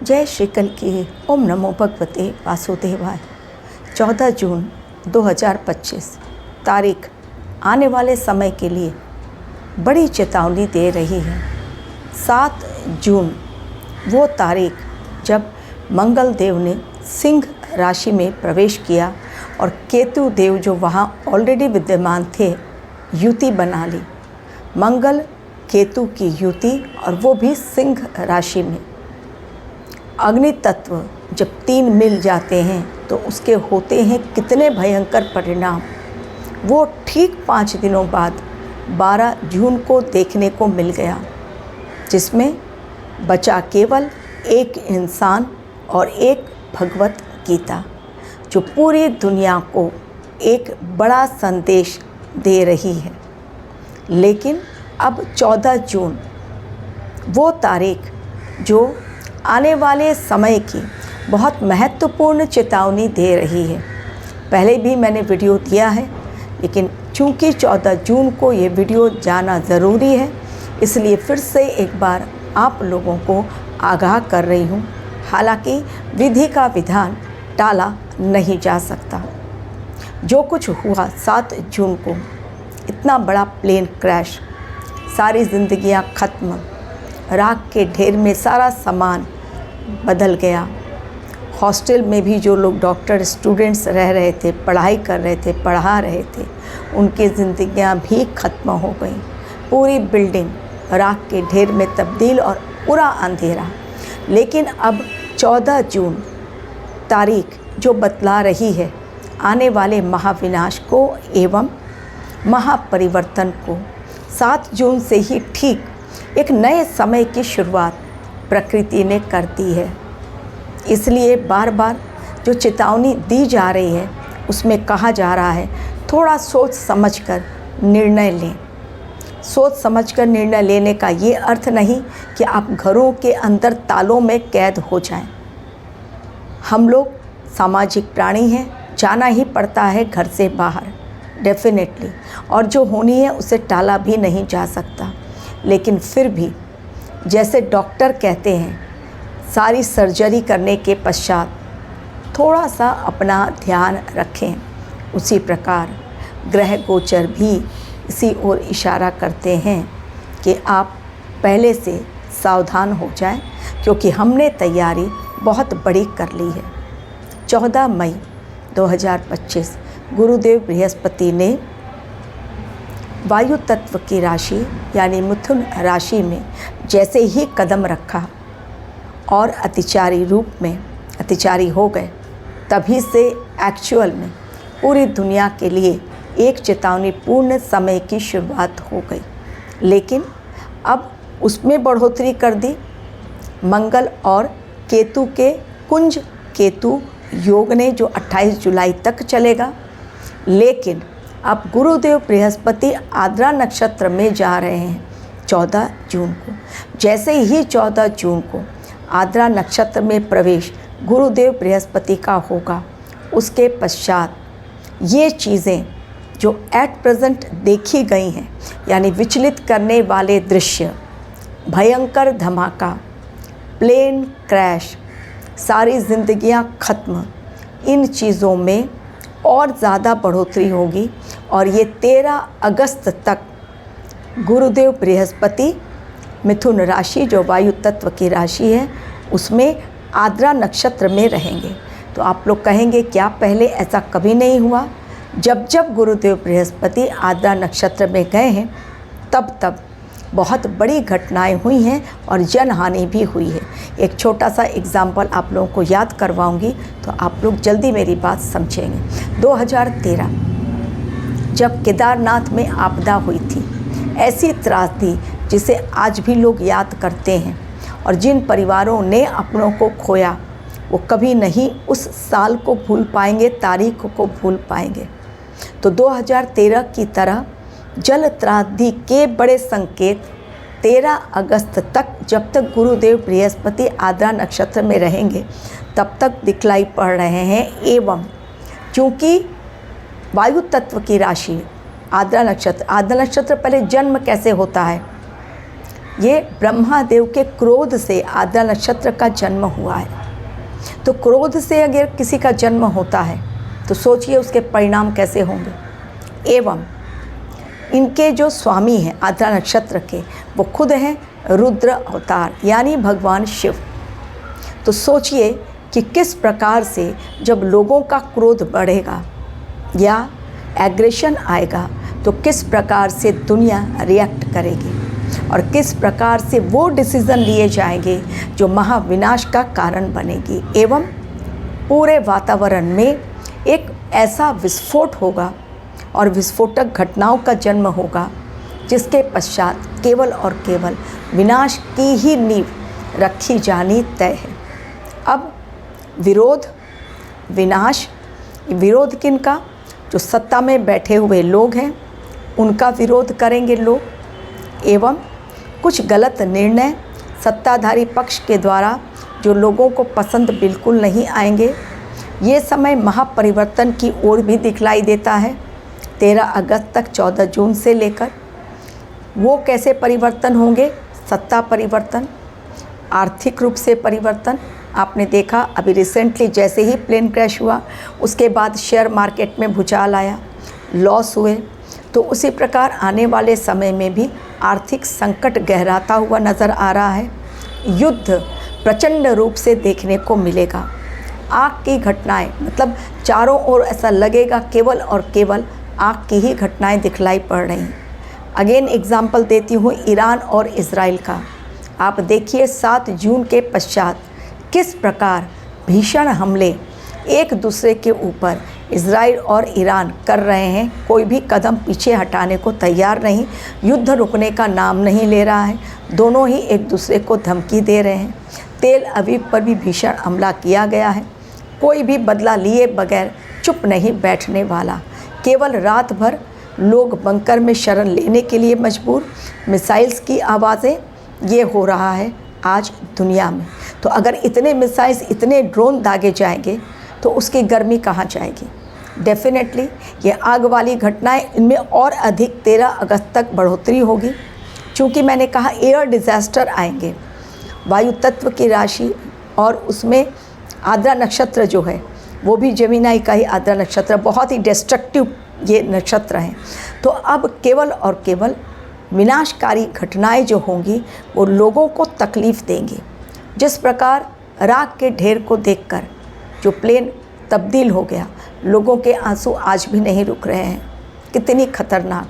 जय श्री कल की ओम नमो भगवते वासुदेवाय। 14 जून 2025 तारीख आने वाले समय के लिए बड़ी चेतावनी दे रही है। 7 जून वो तारीख जब मंगल देव ने सिंह राशि में प्रवेश किया और केतु देव जो वहाँ ऑलरेडी विद्यमान थे युति बना ली। मंगल केतु की युति और वो भी सिंह राशि में। अग्नि तत्व जब 3 मिल जाते हैं तो उसके होते हैं कितने भयंकर परिणाम, वो ठीक 5 दिनों बाद 12 जून को देखने को मिल गया, जिसमें बचा केवल एक इंसान और एक भगवत गीता, जो पूरी दुनिया को एक बड़ा संदेश दे रही है। लेकिन अब 14 जून वो तारीख जो आने वाले समय की बहुत महत्वपूर्ण चेतावनी दे रही है। पहले भी मैंने वीडियो दिया है, लेकिन चूंकि 14 जून को ये वीडियो जाना ज़रूरी है, इसलिए फिर से एक बार आप लोगों को आगाह कर रही हूँ। हालांकि विधि का विधान टाला नहीं जा सकता। जो कुछ हुआ 7 जून को, इतना बड़ा प्लेन क्रैश, सारी ज़िंदगियाँ ख़त्म, राख के ढेर में सारा सामान बदल गया। हॉस्टल में भी जो लोग डॉक्टर स्टूडेंट्स रह रहे थे, पढ़ाई कर रहे थे, पढ़ा रहे थे, उनकी ज़िंदगियां भी ख़त्म हो गई। पूरी बिल्डिंग राख के ढेर में तब्दील और पूरा अंधेरा। लेकिन अब 14 जून तारीख जो बतला रही है आने वाले महाविनाश को एवं महापरिवर्तन को। 7 जून से ही ठीक एक नए समय की शुरुआत प्रकृति ने कर दी है। इसलिए बार बार जो चेतावनी दी जा रही है उसमें कहा जा रहा है थोड़ा सोच समझकर निर्णय लें। सोच समझकर निर्णय लेने का ये अर्थ नहीं कि आप घरों के अंदर तालों में कैद हो जाएं। हम लोग सामाजिक प्राणी हैं, जाना ही पड़ता है घर से बाहर डेफिनेटली, और जो होनी है उसे टाला भी नहीं जा सकता। लेकिन फिर भी जैसे डॉक्टर कहते हैं सारी सर्जरी करने के पश्चात थोड़ा सा अपना ध्यान रखें, उसी प्रकार ग्रह गोचर भी इसी ओर इशारा करते हैं कि आप पहले से सावधान हो जाएं, क्योंकि हमने तैयारी बहुत बड़ी कर ली है। 14 मई 2025 गुरुदेव बृहस्पति ने वायु तत्व की राशि यानी मिथुन राशि में जैसे ही कदम रखा और अतिचारी रूप में अतिचारी हो गए, तभी से एक्चुअल में पूरी दुनिया के लिए एक चेतावनीपूर्ण समय की शुरुआत हो गई। लेकिन अब उसमें बढ़ोतरी कर दी मंगल और केतु के कुंज केतु योग ने, जो 28 जुलाई तक चलेगा। लेकिन अब गुरुदेव बृहस्पति आद्रा नक्षत्र में जा रहे हैं 14 जून को। जैसे ही 14 जून को आद्रा नक्षत्र में प्रवेश गुरुदेव बृहस्पति का होगा, उसके पश्चात ये चीज़ें जो एट प्रेजेंट देखी गई हैं, यानी विचलित करने वाले दृश्य, भयंकर धमाका, प्लेन क्रैश, सारी ज़िंदगियां ख़त्म, इन चीज़ों में और ज़्यादा बढ़ोतरी होगी। और ये 13 अगस्त तक गुरुदेव बृहस्पति मिथुन राशि जो वायु तत्व की राशि है उसमें आद्रा नक्षत्र में रहेंगे। तो आप लोग कहेंगे क्या पहले ऐसा कभी नहीं हुआ? जब जब गुरुदेव बृहस्पति आद्रा नक्षत्र में गए हैं तब तब बहुत बड़ी घटनाएं हुई हैं और जनहानि भी हुई है। एक छोटा सा एग्जाम्पल आप लोगों को याद करवाऊंगी तो आप लोग जल्दी मेरी बात समझेंगे। 2013 जब केदारनाथ में आपदा हुई थी, ऐसी त्रासदी जिसे आज भी लोग याद करते हैं, और जिन परिवारों ने अपनों को खोया वो कभी नहीं उस साल को भूल पाएंगे, तारीख को भूल पाएंगे। तो 2013 की तरह जल त्रासदी के बड़े संकेत 13 अगस्त तक, जब तक गुरुदेव बृहस्पति आद्रा नक्षत्र में रहेंगे तब तक दिखलाई पड़ रहे हैं। एवं चूँकि वायु तत्व की राशि आद्रा नक्षत्र पहले जन्म कैसे होता है? ये ब्रह्मादेव के क्रोध से आद्रा नक्षत्र का जन्म हुआ है। तो क्रोध से अगर किसी का जन्म होता है तो सोचिए उसके परिणाम कैसे होंगे। एवं इनके जो स्वामी हैं आद्रा नक्षत्र के, वो खुद हैं रुद्र अवतार यानी भगवान शिव। तो सोचिए कि किस प्रकार से जब लोगों का क्रोध बढ़ेगा या एग्रेशन आएगा तो किस प्रकार से दुनिया रिएक्ट करेगी और किस प्रकार से वो डिसीज़न लिए जाएंगे जो महाविनाश का कारण बनेगी। एवं पूरे वातावरण में एक ऐसा विस्फोट होगा और विस्फोटक घटनाओं का जन्म होगा जिसके पश्चात केवल और केवल विनाश की ही नींव रखी जानी तय है। अब विरोध, विनाश, विरोध किनका? जो सत्ता में बैठे हुए लोग हैं उनका विरोध करेंगे लोग। एवं कुछ गलत निर्णय सत्ताधारी पक्ष के द्वारा जो लोगों को पसंद बिल्कुल नहीं आएंगे। ये समय महापरिवर्तन की ओर भी दिखलाई देता है। 13 अगस्त तक 14 जून से लेकर वो कैसे परिवर्तन होंगे? सत्ता परिवर्तन, आर्थिक रूप से परिवर्तन। आपने देखा अभी रिसेंटली जैसे ही प्लेन क्रैश हुआ उसके बाद शेयर मार्केट में भूचाल आया, लॉस हुए। तो उसी प्रकार आने वाले समय में भी आर्थिक संकट गहराता हुआ नज़र आ रहा है। युद्ध प्रचंड रूप से देखने को मिलेगा। आग की घटनाएं, मतलब चारों ओर ऐसा लगेगा केवल और केवल आग की ही घटनाएं दिखलाई पड़ रही हैं। अगेन एग्जाम्पल देती हूँ ईरान और इज़राइल का। आप देखिए 7 जून के पश्चात किस प्रकार भीषण हमले एक दूसरे के ऊपर इज़राइल और ईरान कर रहे हैं। कोई भी कदम पीछे हटाने को तैयार नहीं, युद्ध रुकने का नाम नहीं ले रहा है। दोनों ही एक दूसरे को धमकी दे रहे हैं। तेल अवीव पर भी भीषण हमला किया गया है। कोई भी बदला लिए बगैर चुप नहीं बैठने वाला। केवल रात भर लोग बंकर में शरण लेने के लिए मजबूर। मिसाइल्स की आवाज़ें, ये हो रहा है आज दुनिया में। तो अगर इतने मिसाइल्स, इतने ड्रोन दागे जाएंगे तो उसकी गर्मी कहाँ जाएगी? डेफिनेटली ये आग वाली घटनाएं, इनमें और अधिक 13 अगस्त तक बढ़ोतरी होगी। चूँकि मैंने कहा एयर डिज़ास्टर आएंगे, वायु तत्व की राशि, और उसमें आद्रा नक्षत्र जो है वो भी जमीनाई का ही आद्रा नक्षत्र, बहुत ही डिस्ट्रक्टिव ये नक्षत्र हैं। तो अब केवल और केवल विनाशकारी घटनाएं जो होंगी वो लोगों को तकलीफ़ देंगी। जिस प्रकार राख के ढेर को देखकर जो प्लेन तब्दील हो गया, लोगों के आंसू आज भी नहीं रुक रहे हैं। कितनी खतरनाक!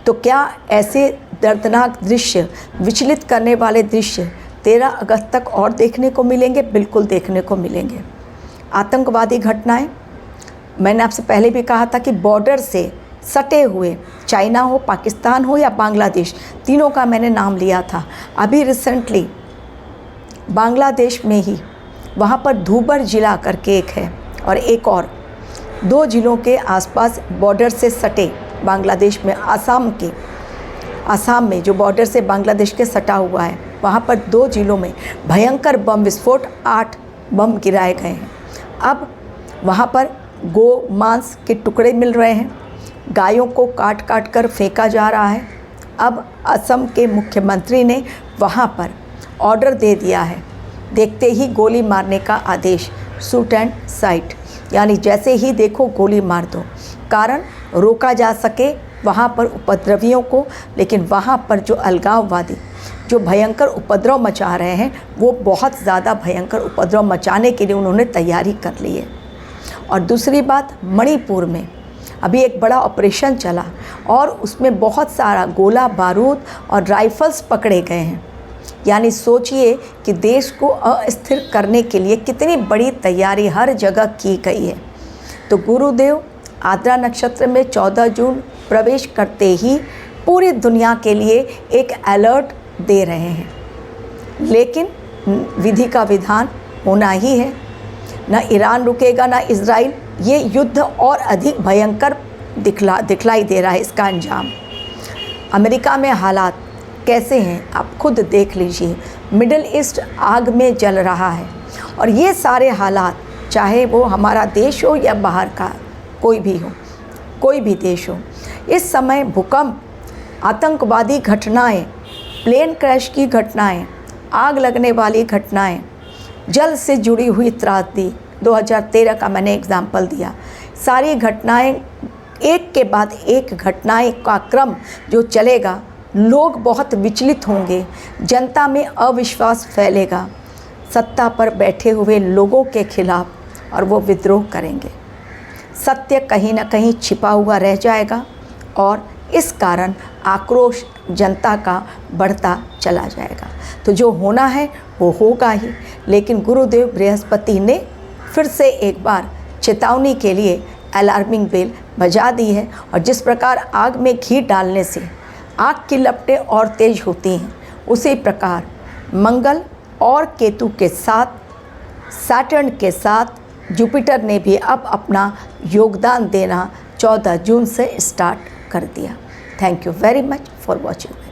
तो क्या ऐसे दर्दनाक दृश्य, विचलित करने वाले दृश्य 13 अगस्त तक और देखने को मिलेंगे? बिल्कुल देखने को मिलेंगे। आतंकवादी घटनाएं, मैंने आपसे पहले भी कहा था कि बॉर्डर से सटे हुए, चाइना हो, पाकिस्तान हो या बांग्लादेश, तीनों का मैंने नाम लिया था। अभी रिसेंटली बांग्लादेश में ही वहाँ पर धूबर जिला करके एक है और एक और, 2 जिलों के आसपास बॉर्डर से सटे बांग्लादेश में, आसाम में जो बॉर्डर से बांग्लादेश के सटा हुआ है, वहाँ पर 2 जिलों में भयंकर बम विस्फोट, 8 बम गिराए गए हैं। अब वहाँ पर गो मांस के टुकड़े मिल रहे हैं, गायों को काट काट कर फेंका जा रहा है। अब असम के मुख्यमंत्री ने वहाँ पर ऑर्डर दे दिया है, देखते ही गोली मारने का आदेश, शूट एंड साइट, यानी जैसे ही देखो गोली मार दो, कारण रोका जा सके वहाँ पर उपद्रवियों को। लेकिन वहाँ पर जो अलगाववादी जो भयंकर उपद्रव मचा रहे हैं, वो बहुत ज़्यादा भयंकर उपद्रव मचाने के लिए उन्होंने तैयारी कर ली है। और दूसरी बात, मणिपुर में अभी एक बड़ा ऑपरेशन चला और उसमें बहुत सारा गोला बारूद और राइफल्स पकड़े गए हैं। यानी सोचिए कि देश को अस्थिर करने के लिए कितनी बड़ी तैयारी हर जगह की गई है। तो गुरुदेव आद्रा नक्षत्र में 14 जून प्रवेश करते ही पूरी दुनिया के लिए एक अलर्ट दे रहे हैं। लेकिन विधि का विधान होना ही है, ना ईरान रुकेगा ना इज़राइल। ये युद्ध और अधिक भयंकर दिखलाई दे रहा है इसका अंजाम। अमेरिका में हालात कैसे हैं आप खुद देख लीजिए। मिडिल ईस्ट आग में जल रहा है और ये सारे हालात, चाहे वो हमारा देश हो या बाहर का कोई भी हो, कोई भी देश हो, इस समय भूकंप, आतंकवादी घटनाएं प्लेन क्रैश की घटनाएं, आग लगने वाली घटनाएं, जल से जुड़ी हुई त्रासदी, 2013 का मैंने एग्जाम्पल दिया। सारी घटनाएं एक के बाद एक घटनाएं का क्रम जो चलेगा, लोग बहुत विचलित होंगे, जनता में अविश्वास फैलेगा सत्ता पर बैठे हुए लोगों के खिलाफ और वो विद्रोह करेंगे। सत्य कहीं ना कहीं छिपा हुआ रह जाएगा और इस कारण आक्रोश जनता का बढ़ता चला जाएगा। तो जो होना है वो होगा ही, लेकिन गुरुदेव बृहस्पति ने फिर से एक बार चेतावनी के लिए अलार्मिंग बेल बजा दी है। और जिस प्रकार आग में घी डालने से आग की लपटें और तेज होती हैं, उसी प्रकार मंगल और केतु के साथ, सैटर्न के साथ जुपिटर ने भी अब अपना योगदान देना 14 जून से स्टार्ट कर दिया। Thank you very much for watching.